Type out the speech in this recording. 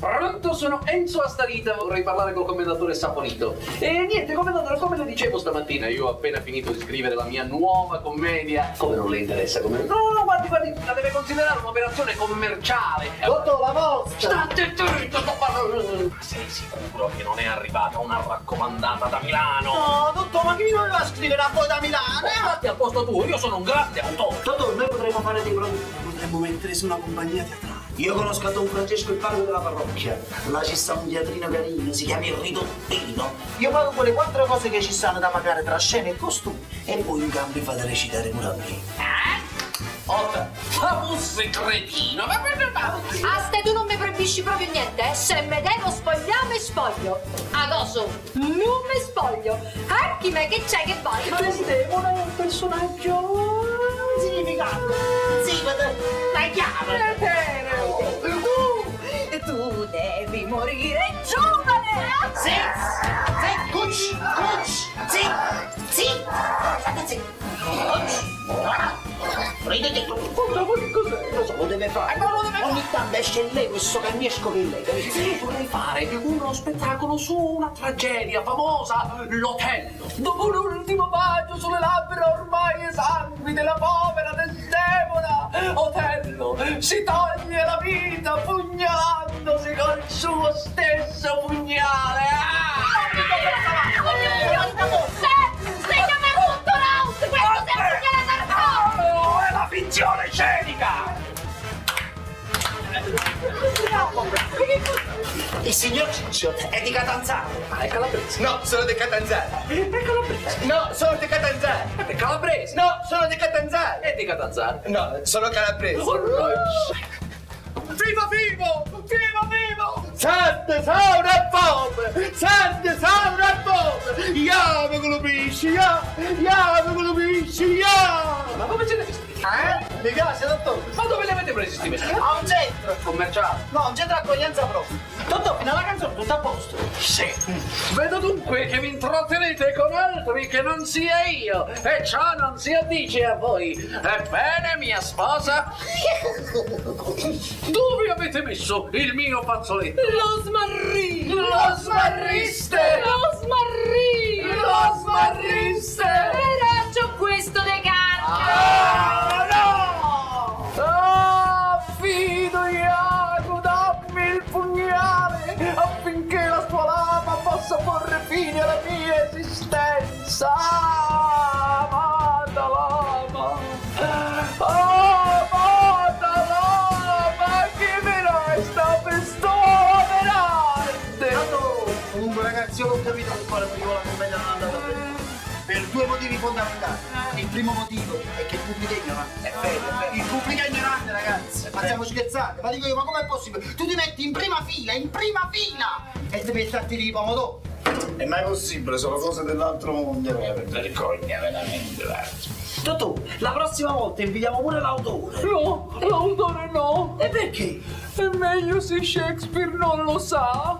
Pronto, sono Enzo Astarita, vorrei parlare col commendatore Saporito. E niente, commendatore, come le dicevo stamattina, io ho appena finito di scrivere la mia nuova commedia. Come non le interessa? Come... No, guardi, la deve considerare un'operazione commerciale. Dottor, la vostra! State zitto, sto parlando. Ma sei sicuro che non è arrivata una raccomandata da Milano? No, dottor, ma chi mi doveva scrivere a voi da Milano? Fatti al posto tuo, io sono un grande autore. Dottor, noi potremmo fare dei prodotti, potremmo mettere su una compagnia teatrale. Io conosco a Don Francesco il parroco della parrocchia. Là ci sta un teatrino carino, si chiama Il Ridottino. Io pago quelle 4 cose che ci stanno da pagare tra scene e costumi e poi in cambio fate recitare pure a me. Ora, famoso cretino, ma Aste, tu non mi proibisci proprio niente, eh? Se me devo spogliare, mi spoglio. Adesso non mi spoglio. Anche me che c'è che voglio. Desdemona è un personaggio significato. Sì, ma la chiave. E tu devi morire giovane. Sì, cucci, sì, state zitti. Che cos'è? Lo so, lo deve fare. Ogni tanto esce lei questo cagnesco che lei. vorrei fare uno spettacolo su una tragedia famosa, l'Otello. Dopo l'ultimo bacio sulle labbra ormai esangui della povera Desdemona, Otello si toglie la vita pugnalandosi col suo stesso pugnale. È la finzione scenica! Il signor Ciccio è di Catanzaro. Ma è calabrese. No, sono di Catanzaro. È calabrese. No, sono di Catanzaro. È calabrese. No, sono di Catanzaro. È di Catanzaro. No, sono calabrese. Viva vivo! Viva vivo! Sante saura e fome! Sante saura e fome! Ya mi colpisci, ya mi colpisci, ya! Ma come ce ne visti? Mi piace, dottore? Ma dove li avete presi sti vestiti? A un centro! Commerciale? No, un centro accoglienza proprio. Dottore, fino alla canzone tutto a posto. Sì. Vedo dunque che vi intrattenete con altri che non sia io e ciò non si addice a voi. Ebbene, mia sposa? Dove avete messo il mio fazzoletto? Lo smarrì! Lo smarriste! Lo smarrì! Lo smarriste! Era c'ho questo de carta! Ah, no! Ah, fido Iago, dammi il pugnale affinché la tua lama possa porre fine alla mia esistenza! Ah, amata lama! Ah, amata lama! Chi mi resta pistola veramente? Comunque ragazzi, io l'ho capito ancora perché io la commedia non è andata bene. Per due motivi fondamentali. Il primo motivo è che il pubblico è ignorante. È vero. Il pubblico è ignorante, ragazzi. Ma stiamo scherzando? Ma dico io, ma com'è possibile? Tu ti metti in prima fila! E ti metti a tiri di pomodoro. È mai possibile, sono cose dell'altro mondo. Vergogna, veramente, guarda. Totò, la prossima volta invitiamo pure l'autore. No, l'autore no! E perché? È meglio se Shakespeare non lo sa.